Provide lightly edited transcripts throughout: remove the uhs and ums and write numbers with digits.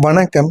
வணக்கம்.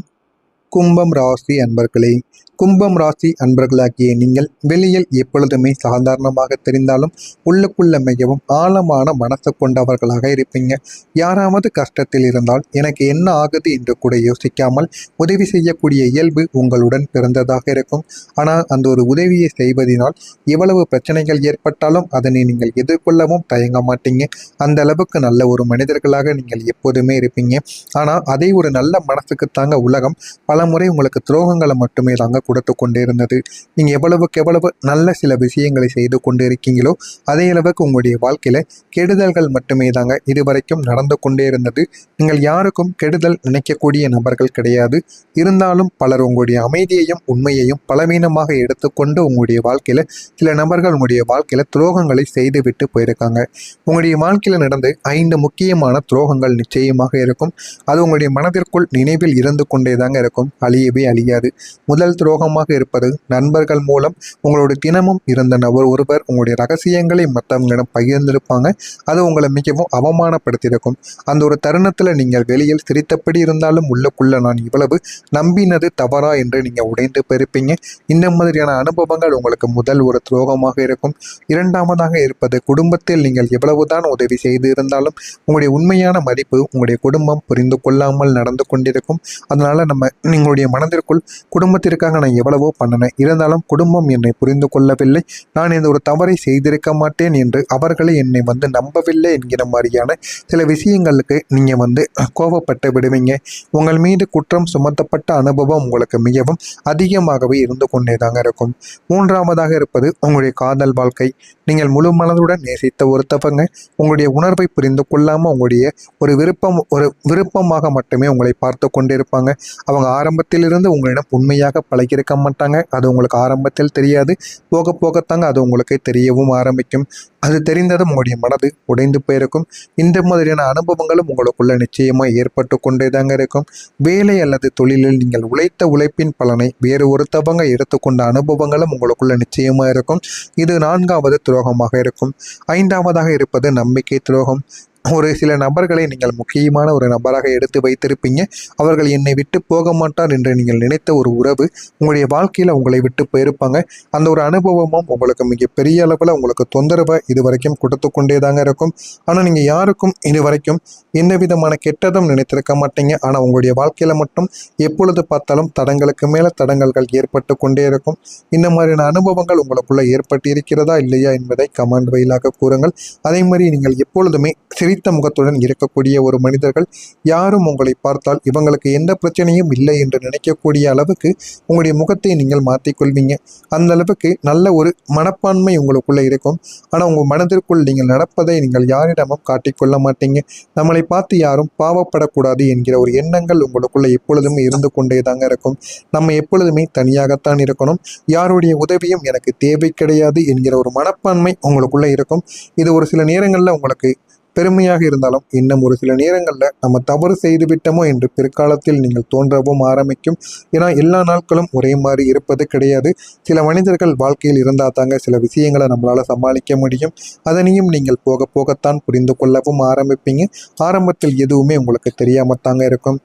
கும்பம் ராசி அன்பர்களே, கும்பம் ராசி அன்பர்களாகிய நீங்கள் வெளியில் எப்பொழுதுமே சாதாரணமாக தெரிந்தாலும் உள்ளுக்குள்ள மிகவும் ஆழமான மனசு கொண்டவர்களாக இருப்பீங்க. யாராவது கஷ்டத்தில் இருந்தால் எனக்கு என்ன ஆகுது என்று கூட யோசிக்காமல் உதவி செய்யக்கூடிய இயல்பு உங்களுடன் பிறந்ததாக இருக்கும். ஆனால் அந்த ஒரு உதவியை செய்வதனால் எவ்வளவு பிரச்சனைகள் ஏற்பட்டாலும் அதனை நீங்கள் எதிர்கொள்ளவும் தயங்க மாட்டீங்க. அந்த அளவுக்கு நல்ல ஒரு மனிதர்களாக நீங்கள் எப்போதுமே இருப்பீங்க. ஆனால் அதை ஒரு நல்ல மனசுக்கு தாங்க உலகம் பல முறை உங்களுக்கு துரோகங்களை மட்டுமே தாங்க கொடுத்து கொண்டே இருந்தது. நீங்க எவ்வளவுக்கு எவ்வளவு நல்ல சில விஷயங்களை செய்து கொண்டு இருக்கீங்களோ அதே அளவுக்கு உங்களுடைய வாழ்க்கையில கெடுதல்கள் மட்டுமே தாங்க இதுவரைக்கும் நடந்து கொண்டே இருந்தது. நீங்கள் யாருக்கும் கெடுதல் நினைக்கக்கூடிய நபர்கள் கிடையாது. இருந்தாலும் பலர் உங்களுடைய அமைதியையும் உண்மையையும் பலவீனமாக எடுத்துக்கொண்டு உங்களுடைய வாழ்க்கையில சில நபர்கள் உங்களுடைய வாழ்க்கையில துரோகங்களை செய்து விட்டு போயிருக்காங்க. உங்களுடைய வாழ்க்கையில நடந்து 5 முக்கியமான துரோகங்கள் நிச்சயமாக இருக்கும். அது உங்களுடைய மனதிற்குள் நினைவில் இருந்து கொண்டே தாங்க இருக்கும், அழியவே அழியாது. முதல் துரோகமாக இருப்பது நண்பர்கள் மூலம் உங்களோட தினமும் இருந்த நபர் ஒருவர் உங்களுடைய ரகசியங்களை மற்றவங்களிடம் பகிர்ந்திருப்பாங்க. அது உங்களை மிகவும் அவமானப்படுத்தியிருக்கும். அந்த ஒரு தருணத்தில் நீங்கள் வெளியில் சிரித்தபடி இருந்தாலும் உள்ளுக்குள்ள நான் இவ்வளவு நம்பினது தவறா என்று நீங்கள் உடைந்து பெருப்பீங்க. இந்த மாதிரியான அனுபவங்கள் உங்களுக்கு முதல் ஒரு துரோகமாக இருக்கும். இரண்டாவதாக இருப்பது குடும்பத்தில் நீங்கள் எவ்வளவுதான் உதவி செய்து இருந்தாலும் உங்களுடைய உண்மையான மதிப்பு உங்களுடைய குடும்பம் புரிந்து கொள்ளாமல் நடந்து கொண்டிருக்கும். அதனால உங்களுடைய மனதிற்குள் குடும்பத்திற்காக நான் எவ்வளவோ பண்ணினேன், இருந்தாலும் குடும்பம் என்னை புரிந்து கொள்ளவில்லை, நான் இந்த ஒரு தவறை செய்திருக்க மாட்டேன் என்று அவர்களை என்னை நம்பவில்லை என்கிற மாதிரியான சில விஷயங்களுக்கு நீங்க கோபப்பட்டு விடுவீங்க. உங்கள் மீது குற்றம் சுமத்தப்பட்ட அனுபவம் உங்களுக்கு மிகவும் அதிகமாகவே இருந்து கொண்டே தாங்க இருக்கும். மூன்றாவதாக இருப்பது உங்களுடைய காதல் வாழ்க்கை. நீங்கள் முழு மனதுடன் நேசித்த ஒருத்தவங்க உங்களுடைய உணர்வை புரிந்து கொள்ளாமல் உங்களுடைய ஒரு விருப்பமாக மட்டுமே உங்களை பார்த்து கொண்டிருப்பாங்க. அவங்க ஆரம்பத்திலிருந்து உங்களிடம் உண்மையாக பழகியிருக்க மாட்டாங்க. அது உங்களுக்கு ஆரம்பத்தில் தெரியாது, போக போகத்தாங்க அது உங்களுக்கு தெரியவும் ஆரம்பிக்கும். அது தெரிந்ததும் உங்களுடைய மனது உடைந்து போயிருக்கும். இந்த மாதிரியான அனுபவங்களும் உங்களுக்குள்ள நிச்சயமாக ஏற்பட்டு கொண்டே தாங்க இருக்கும். வேலை அல்லது தொழிலில் நீங்கள் உழைத்த உழைப்பின் பலனை வேறு ஒருத்தவங்க எடுத்துக்கொண்ட அனுபவங்களும் உங்களுக்குள்ள நிச்சயமாக இருக்கும். இது 4வது துரோகமாக இருக்கும். 5வதாக இருப்பது நம்பிக்கை துரோகம். ஒரு சில நபர்களை நீங்கள் முக்கியமான ஒரு நபராக எடுத்து வைத்திருப்பீங்க. அவர்கள் என்னை விட்டு போக மாட்டார் என்று நீங்கள் நினைத்த ஒரு உறவு உங்களுடைய வாழ்க்கையில் உங்களை விட்டு போயிருப்பாங்க. அந்த ஒரு அனுபவமும் உங்களுக்கு மிகப்பெரிய அளவில் உங்களுக்கு தொந்தரவை இது வரைக்கும் கொடுத்து கொண்டே தாங்க இருக்கும். ஆனால் நீங்கள் யாருக்கும் இது வரைக்கும் எந்த விதமான கெட்டதும் நினைத்திருக்க மாட்டீங்க. ஆனால் உங்களுடைய வாழ்க்கையில் மட்டும் எப்பொழுது பார்த்தாலும் தடங்களுக்கு மேலே தடங்கல்கள் ஏற்பட்டு கொண்டே இருக்கும். இந்த மாதிரியான அனுபவங்கள் உங்களுக்குள்ள ஏற்பட்டு இருக்கிறதா இல்லையா என்பதை கமெண்ட் வழியாக கூறுங்கள். அதே மாதிரி நீங்கள் எப்பொழுதுமே சிரித்த முகத்துடன் இருக்கக்கூடிய ஒரு மனிதர்கள், யாரும் உங்களை பார்த்தால் இவங்களுக்கு எந்த பிரச்சனையும் இல்லை என்று நினைக்கக்கூடிய அளவுக்கு உங்களுடைய முகத்தை நீங்கள் மாற்றிக்கொள்வீங்க. அந்த அளவுக்கு நல்ல ஒரு மனப்பான்மை உங்களுக்குள்ள இருக்கும். ஆனால் உங்கள் மனதிற்குள் நீங்கள் நடப்பதை நீங்கள் யாரிடமும் காட்டிக்கொள்ள மாட்டீங்க. நம்மளை பார்த்து யாரும் பாவப்படக்கூடாது என்கிற ஒரு எண்ணங்கள் உங்களுக்குள்ள எப்பொழுதுமே இருந்து கொண்டே தாங்க இருக்கும். நம்ம எப்பொழுதுமே தனியாகத்தான் இருக்கணும், யாருடைய உதவியும் எனக்கு தேவை கிடையாது என்கிற ஒரு மனப்பான்மை உங்களுக்குள்ள இருக்கும். இது ஒரு சில நேரங்களில் உங்களுக்கு பெருமையாக இருந்தாலும் இன்னும் ஒரு சில நேரங்களில் நம்ம தவறு செய்து விட்டோமோ என்று பிற்காலத்தில் நீங்கள் தோன்றவும் ஆரம்பிக்கும். ஏன்னா எல்லா நாட்களும் ஒரே மாதிரி இருப்பது கிடையாது. சில மனிதர்கள் வாழ்க்கையில் இருந்தால் தாங்க சில விஷயங்களை நம்மளால் சமாளிக்க முடியும். அதனையும் நீங்கள் போக போகத்தான் புரிந்து கொள்ளவும் ஆரம்பிப்பீங்க. ஆரம்பத்தில் எதுவுமே உங்களுக்கு தெரியாம தாங்க இருக்கும்.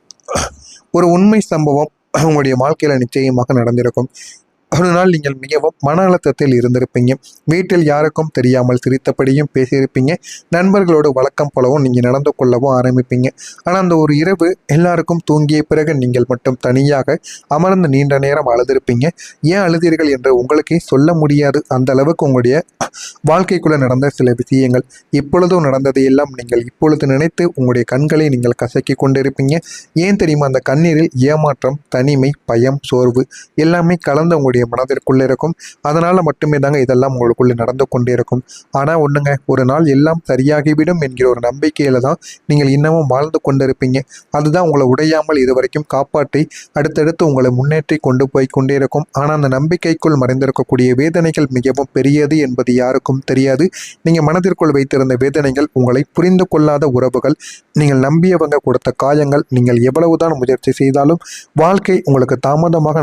ஒரு உண்மை சம்பவம் உங்களுடைய வாழ்க்கையில் நிச்சயமாக நடந்திருக்கும். ஒரு நாள் நீங்கள் மிகவும் மன அழுத்தத்தில் இருந்திருப்பீங்க. வீட்டில் யாருக்கும் தெரியாமல் சிரித்தபடியும் பேசியிருப்பீங்க. நண்பர்களோடு வழக்கம் போலவும் நீங்கள் நடந்து கொள்ளவும் ஆரம்பிப்பீங்க. ஆனால் அந்த ஒரு இரவு எல்லாருக்கும் தூங்கிய பிறகு நீங்கள் மட்டும் தனியாக அமர்ந்து நீண்ட நேரம் அழுதிருப்பீங்க. ஏன் அழுதீர்கள் என்று உங்களுக்கே சொல்ல முடியாது. அந்த அளவுக்கு உங்களுடைய வாழ்க்கைக்குள்ளே நடந்த சில விஷயங்கள் இப்பொழுதும் நடந்ததையெல்லாம் நீங்கள் இப்பொழுது நினைத்து உங்களுடைய கண்களை நீங்கள் கசக்கி கொண்டிருப்பீங்க. ஏன் தெரியுமா? அந்த கண்ணீரில் ஏமாற்றம், தனிமை, பயம், சோர்வு எல்லாமே கலந்து உங்களுடைய மனதிற்குள்ளே இருக்கும். அதனால மட்டுமே தாங்க இதெல்லாம் உங்களுக்குள்ளே நடந்து கொண்டே இருக்கும். ஆனால் ஒண்ணுங்க, ஒரு நாள் எல்லாம் சரியாகிவிடும் என்கிற ஒரு நம்பிக்கையில தான் நீங்கள் இன்னமும் வாழ்ந்து கொண்டிருப்பீங்க. அதுதான் உங்களை உடையாமல் இதுவரைக்கும் காப்பாற்றி அடுத்தடுத்து உங்களை முன்னேற்றி கொண்டு போய் கொண்டே இருக்கும். ஆனால் அந்த நம்பிக்கைக்குள் மறைந்திருக்கக்கூடிய வேதனைகள் மிகவும் பெரியது என்பது யாருக்கும் தெரியாது. நீங்கள் மனதிற்குள் வைத்திருந்த வேதனைகள், உங்களை புரிந்து கொள்ளாத உறவுகள், நீங்கள் நம்பியவங்க கொடுத்த காயங்கள், நீங்கள் எவ்வளவுதான் முயற்சி செய்தாலும் வாழ்க்கை உங்களுக்கு தாமதமாக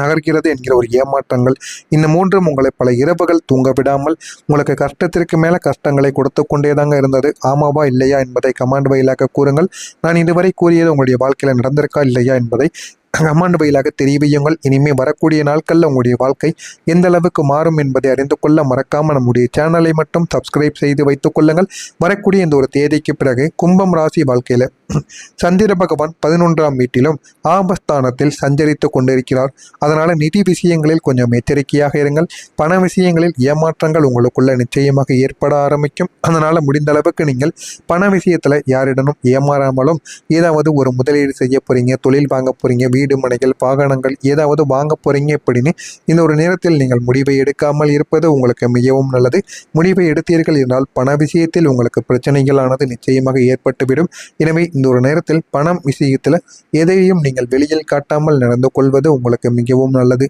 நகர்கிறது என்கிற ஒரு ஏமாற்றங்கள், இந்த மூன்றும் உங்களை பல இரவுகள் தூங்க விடாமல் உங்களுக்கு கஷ்டத்திற்கு மேல கஷ்டங்களை கொடுத்து கொண்டேதாங்க இருந்தது. ஆமாவா இல்லையா என்பதை கமெண்ட் வாயிலாக கூறுங்கள். நான் இதுவரை கூறியது உங்களுடைய வாழ்க்கையில நடந்திருக்கா இல்லையா என்பதை கமெண்ட் வாயிலாக தெரிவியுங்கள். இனிமே வரக்கூடிய நாட்களில் உங்களுடைய வாழ்க்கை எந்த அளவுக்கு மாறும் என்பதை அறிந்து கொள்ள மறக்காம நம்முடைய சேனலை மட்டும் சப்ஸ்கிரைப் செய்து வைத்துக் கொள்ளுங்கள். வரக்கூடிய இந்த ஒரு தேதிக்கு பிறகு கும்பம் ராசி வாழ்க்கையில சந்திர பகவான் 11ஆம் வீட்டிலும் ஆபஸ்தானத்தில் சஞ்சரித்து கொண்டிருக்கிறார். அதனால நிதி விஷயங்களில் கொஞ்சம் எச்சரிக்கையாக இருங்கள். பண விஷயங்களில் ஏமாற்றங்கள் உங்களுக்குள்ள நிச்சயமாக ஏற்பட ஆரம்பிக்கும். அதனால முடிந்த அளவுக்கு நீங்கள் பண விஷயத்துல யாரிடனும் ஏமாறாமலும், ஏதாவது ஒரு முதலீடு செய்ய போறீங்க, தொழில் வாங்க போறீங்க, வீடு மனைகள் வாகனங்கள் ஏதாவது வாங்க போறீங்க அப்படின்னு இந்த ஒரு நேரத்தில் நீங்கள் முடிவை எடுக்காமல் இருப்பது உங்களுக்கு மிகவும் நல்லது. முடிவை எடுத்தீர்கள் என்றால் பண விஷயத்தில் உங்களுக்கு பிரச்சனைகளானது நிச்சயமாக ஏற்பட்டுவிடும். எனவே இந்த ஒரு நேரத்தில் பணம் விஷயத்தில் எதையும் நீங்கள் வெளியில் காட்டாமல் நடந்து கொள்வது உங்களுக்கு மிகவும் நல்லது.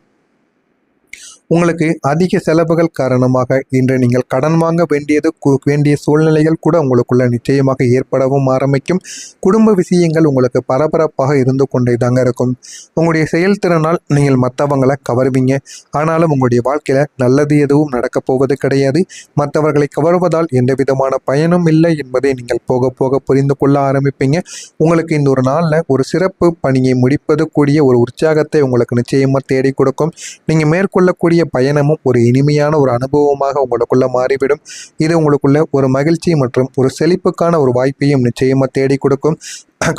உங்களுக்கு அதிக செலவுகள் காரணமாக இன்று நீங்கள் கடன் வாங்க வேண்டிய சூழ்நிலைகள் கூட உங்களுக்குள்ள நிச்சயமாக ஏற்படவும் ஆரம்பிக்கும். குடும்ப விஷயங்கள் உங்களுக்கு பரபரப்பாக இருந்து கொண்டே தாங்க இருக்கும். உங்களுடைய செயல்திறனால் நீங்கள் மற்றவங்களை கவர்வீங்க. ஆனாலும் உங்களுடைய வாழ்க்கையில நல்லது எதுவும் நடக்கப் போவது கிடையாது. மற்றவர்களை கவர்வதால் எந்த விதமான பயனும் இல்லை என்பதை நீங்கள் போக போக புரிந்து கொள்ள ஆரம்பிப்பீங்க. உங்களுக்கு இந்த ஒரு நாளில் ஒரு சிறப்பு பணியை முடிப்பது கூடிய ஒரு உற்சாகத்தை உங்களுக்கு நிச்சயமாக தேடி கொடுக்கும். நீங்கள் மேற்கொள்ளக்கூடிய பயணமும் ஒரு இனிமையான ஒரு அனுபவமாக உங்களுக்குள்ள மாறிவிடும். இது உங்களுக்குள்ள ஒரு மகிழ்ச்சி மற்றும் ஒரு செழிப்புக்கான ஒரு வாய்ப்பையும் நிச்சயமா தேடி கொடுக்கும்.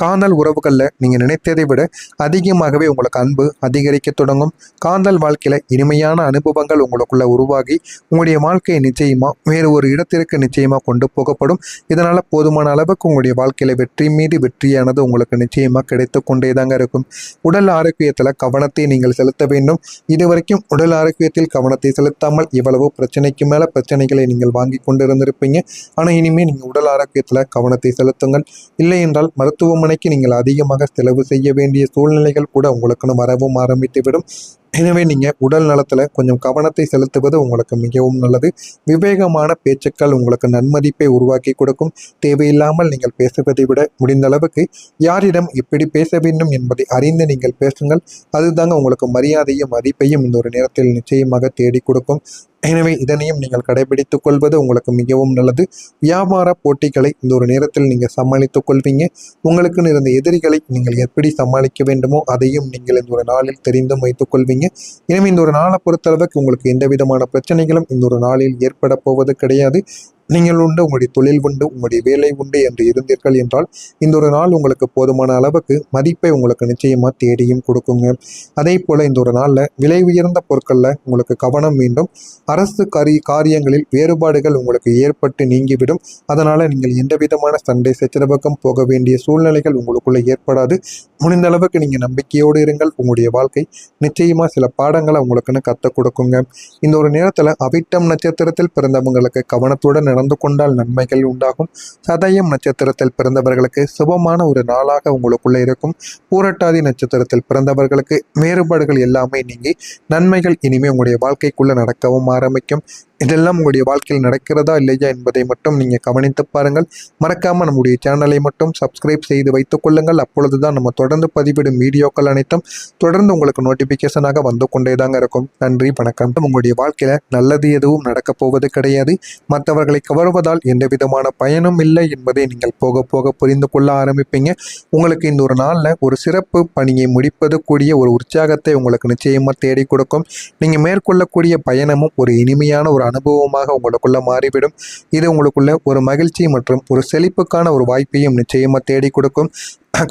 காதல் உறவுகளில் நீங்கள் நினைத்ததை விட அதிகமாகவே உங்களுக்கு அன்பு அதிகரிக்க தொடங்கும். காதல் வாழ்க்கையில் இனிமையான அனுபவங்கள் உங்களுக்குள்ள உருவாகி உங்களுடைய வாழ்க்கையை நிச்சயமாக வேறு ஒரு இடத்திற்கு நிச்சயமாக கொண்டு போகப்படும். இதனால் போதுமான அளவுக்கு உங்களுடைய வாழ்க்கையில் வெற்றி மீது வெற்றியானது உங்களுக்கு நிச்சயமாக கிடைத்து கொண்டே தாங்க இருக்கும். உடல் ஆரோக்கியத்தில் கவனத்தை நீங்கள் செலுத்த வேண்டும். இதுவரைக்கும் உடல் ஆரோக்கியத்தில் கவனத்தை செலுத்தாமல் இவ்வளவு பிரச்சனைக்கு மேலே பிரச்சனைகளை நீங்கள் வாங்கி கொண்டிருந்திருப்பீங்க. ஆனால் இனிமேல் நீங்கள் உடல் ஆரோக்கியத்தில் கவனத்தை செலுத்துங்கள். இல்லை என்றால் மருத்துவமனைக்கு நீங்கள் அதிகமாக செலவு செய்ய வேண்டிய சூழ்நிலைகள் கூட உங்களுக்குன்னு வரவும் ஆரம்பித்துவிடும். எனவே நீங்கள் உடல் நலத்தில் கொஞ்சம் கவனத்தை செலுத்துவது உங்களுக்கு மிகவும் நல்லது. விவேகமான பேச்சுக்கள் உங்களுக்கு நன்மதிப்பை உருவாக்கி கொடுக்கும். தேவையில்லாமல் நீங்கள் பேசுவதை விட முடிந்த அளவுக்கு யாரிடம் எப்படி பேச வேண்டும் என்பதை அறிந்து நீங்கள் பேசுங்கள். அதுதாங்க உங்களுக்கு மரியாதையும் மதிப்பையும் இந்த ஒரு நேரத்தில் நிச்சயமாக தேடி கொடுக்கும். எனவே இதனையும் நீங்கள் கடைபிடித்துக் கொள்வது உங்களுக்கு மிகவும் நல்லது. வியாபார போட்டிகளை இந்த ஒரு நேரத்தில் நீங்கள் சமாளித்துக் கொள்வீங்க. உங்களுக்குன்னு இருந்த எதிரிகளை நீங்கள் எப்படி சமாளிக்க வேண்டுமோ அதையும் நீங்கள் இந்த ஒரு நாளில் தெரிந்தும் வைத்துக் கொள்வீங்க. எனவே இந்த ஒரு நாளை பொறுத்தளவுக்கு உங்களுக்கு எந்த விதமான பிரச்சனைகளும் இந்த ஒரு நாளில் ஏற்பட போவது கிடையாது. நீங்கள் உண்டு, உங்களுடைய தொழில் உண்டு, உங்களுடைய வேலை உண்டு என்று இருந்தீர்கள் என்றால் இந்த ஒரு நாள் உங்களுக்கு போதுமான அளவுக்கு மதிப்பை உங்களுக்கு நிச்சயமாக தேடியும் கொடுக்குங்க. அதே போல் இந்த ஒரு நாளில் விலை உயர்ந்த பொருட்களில் உங்களுக்கு கவனம் வேண்டும். அரசு காரியங்களில் வேறுபாடுகள் உங்களுக்கு ஏற்பட்டு நீங்கிவிடும். அதனால் நீங்கள் எந்த விதமான சண்டை சச்சரவுக்கும் போக வேண்டிய சூழ்நிலைகள் உங்களுக்குள்ளே ஏற்படாது. முடிந்த அளவுக்கு நீங்கள் நம்பிக்கையோடு இருங்கள். உங்களுடைய வாழ்க்கை நிச்சயமாக சில பாடங்களை உங்களுக்குன்னு கற்றுக் கொடுக்குங்க. இந்த ஒரு நேரத்தில் அவிட்டம் நட்சத்திரத்தில் பிறந்தவங்களுக்கு கவனத்துடன் நடந்து கொண்டால் நன்மைகள் உண்டாகும். சதயம் நட்சத்திரத்தில் பிறந்தவர்களுக்கு சுபமான ஒரு நாளாக உங்களுக்குள்ள இருக்கும். பூரட்டாதி நட்சத்திரத்தில் பிறந்தவர்களுக்கு வேறுபாடுகள் எல்லாமே நீங்கி நன்மைகள் இனிமே உங்களுடைய வாழ்க்கைக்குள்ள நடக்கவும் ஆரம்பிக்கும். இதெல்லாம் உங்களுடைய வாழ்க்கையில் நடக்கிறதா இல்லையா என்பதை மட்டும் நீங்கள் கவனித்து பாருங்கள். மறக்காமல் நம்முடைய சேனலை மட்டும் சப்ஸ்கிரைப் செய்து வைத்துக் கொள்ளுங்கள். அப்பொழுதுதான் நம்ம தொடர்ந்து பதிவிடும் வீடியோக்கள் அனைத்தும் தொடர்ந்து உங்களுக்கு நோட்டிஃபிகேஷனாக வந்து கொண்டே தாங்க இருக்கும். நன்றி, வணக்கம். உங்களுடைய வாழ்க்கையில் நல்லது எதுவும் நடக்கப் போவது கிடையாது. மற்றவர்களை கவர்வதால் எந்த விதமான பயனும் இல்லை என்பதை நீங்கள் போக போக புரிந்து கொள்ள ஆரம்பிப்பீங்க. உங்களுக்கு இந்த ஒரு நாளில் ஒரு சிறப்பு பணியை முடிப்பது கூடிய ஒரு உற்சாகத்தை உங்களுக்கு நிச்சயமாக தேடி கொடுக்கும். நீங்கள் மேற்கொள்ளக்கூடிய பயணமும் ஒரு இனிமையான ஒரு அனுபவமாக உங்களுக்குள்ள மாறிவிடும். இது உங்களுக்குள்ள ஒரு மகிழ்ச்சி மற்றும் ஒரு செழிப்புக்கான ஒரு வாய்ப்பையும் நிச்சயமா தேடி கொடுக்கும்.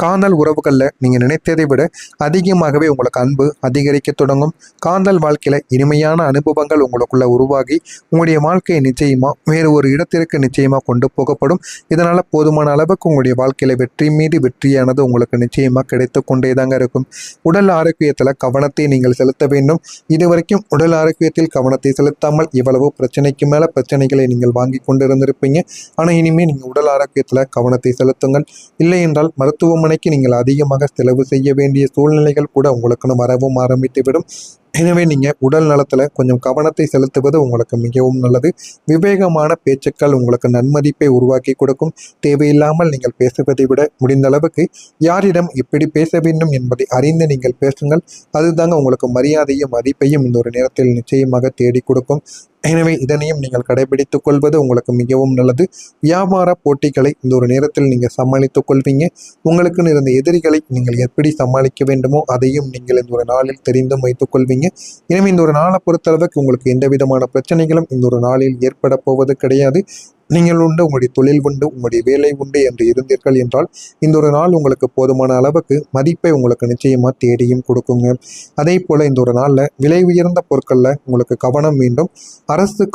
காதல் உறவுகளில் நீங்கள் நினைத்ததை விட அதிகமாகவே உங்களுக்கு அன்பு அதிகரிக்க தொடங்கும். காதல் வாழ்க்கையில் இனிமையான அனுபவங்கள் உங்களுக்குள்ள உருவாகி உங்களுடைய வாழ்க்கையை நிச்சயமாக வேறு ஒரு இடத்திற்கு நிச்சயமாக கொண்டு போகப்படும். இதனால் போதுமான அளவுக்கு உங்களுடைய வாழ்க்கையில் வெற்றி மீது வெற்றியானது உங்களுக்கு நிச்சயமாக கிடைத்து கொண்டே தாங்க இருக்கும். உடல் ஆரோக்கியத்தில் கவனத்தை நீங்கள் செலுத்த வேண்டும். இதுவரைக்கும் உடல் ஆரோக்கியத்தில் கவனத்தை செலுத்தாமல் இவ்வளவு பிரச்சனைக்கு மேலே பிரச்சனைகளை நீங்கள் வாங்கி கொண்டிருந்திருப்பீங்க. ஆனால் இனிமேல் நீங்கள் உடல் ஆரோக்கியத்தில் கவனத்தை செலுத்துங்கள். இல்லை என்றால் மருத்துவமனைக்கு நீங்கள் அதிகமாக செலவு செய்ய வேண்டிய சூழ்நிலைகள் கூட உங்களுக்குன்னு வரவும் ஆரம்பித்துவிடும். எனவே நீங்கள் உடல் நலத்தில் கொஞ்சம் கவனத்தை செலுத்துவது உங்களுக்கு மிகவும் நல்லது. விவேகமான பேச்சுக்கள் உங்களுக்கு நன்மதிப்பை உருவாக்கி கொடுக்கும். தேவையில்லாமல் நீங்கள் பேசுவதை விட முடிந்த அளவுக்கு யாரிடம் எப்படி பேச வேண்டும் என்பதை அறிந்து நீங்கள் பேசுங்கள். அதுதாங்க உங்களுக்கு மரியாதையும் மதிப்பையும் இந்த ஒரு நேரத்தில் நிச்சயமாக தேடி கொடுக்கும். எனவே இதனையும் நீங்கள் கடைபிடித்துக் கொள்வது உங்களுக்கு மிகவும் நல்லது. வியாபார போட்டிகளை இந்த ஒரு நேரத்தில் நீங்கள் சமாளித்துக் கொள்வீங்க. உங்களுக்குன்னு இருந்த எதிரிகளை நீங்கள் எப்படி சமாளிக்க வேண்டுமோ அதையும் நீங்கள் இந்த ஒரு நாளில் தெரிந்தும் வைத்துக் கொள்வீங்க. எனவே இந்த ஒரு நாளை பொறுத்தளவுக்கு உங்களுக்கு எந்த விதமான பிரச்சனைகளும் இந்த ஒரு நாளில் ஏற்பட போவது கிடையாது. நீங்கள் உண்டு, உங்களுடைய தொழில் உண்டு, உங்களுடைய வேலை உண்டு என்று இருந்தீர்கள் என்றால் இந்த ஒரு நாள் உங்களுக்கு போதுமான அளவுக்கு மதிப்பை உங்களுக்கு நிச்சயமாக தேடியும் கொடுக்குங்க. அதே போல் இந்த ஒரு நாளில் விலை உயர்ந்த பொருட்களில் உங்களுக்கு கவனம் வேண்டும். அரசு